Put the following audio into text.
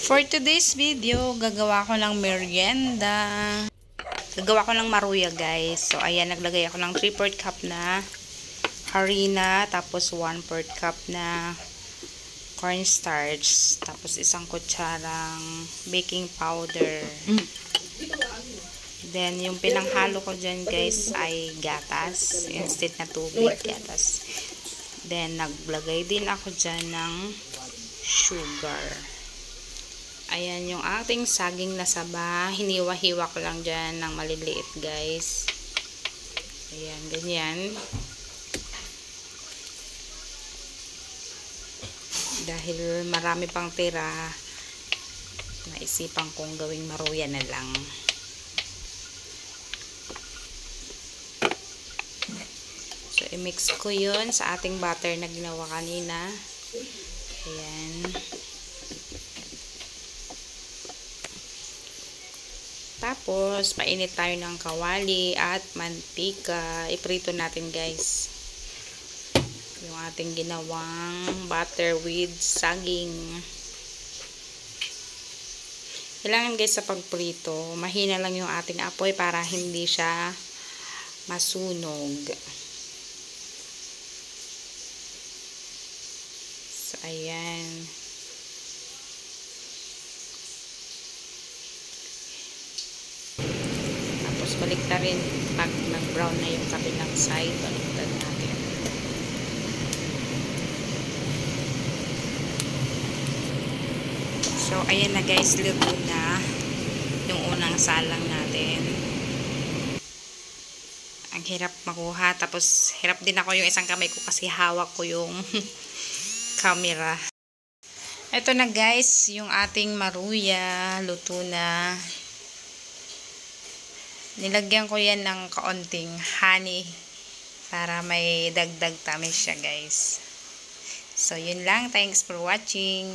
For today's video, gagawa ko ng merienda. Gagawa ko ng maruya, guys. So, ayan, naglagay ako ng 3/4 cup na harina, tapos 1/4 cup na cornstarch, tapos isang kutsarang baking powder. Then, yung pinanghalo ko dyan, guys, ay gatas. Instead na tubig, gatas. Then, naglagay din ako dyan ng sugar. Ayan yung ating saging na saba. Hiniwa-hiwa ko lang dyan ng maliliit, guys. Ayan, ganyan. Dahil marami pang tira, naisipan kong gawing maruya na lang. So, i-mix ko yun sa ating butter na ginawa kanina. Ayan. Tapos, painit tayo ng kawali at mantika. Iprito natin, guys. Yung ating ginawang butter with saging. Kailangan, guys, sa pagprito, mahina lang yung ating apoy para hindi siya masunog. So, ayan. Tapos, baliktad rin. Pag nag-brown na yung kabilang side, baliktad natin. So, ayan na, guys. Luto na yung unang salang natin. Ang hirap makuha. Tapos, hirap din ako yung isang kamay ko kasi hawak ko yung camera. Ito na, guys, yung ating maruya. Luto na. Nilagyan ko yan ng kaunting honey para may dagdag tamis siya, guys. So, yun lang. Thanks for watching.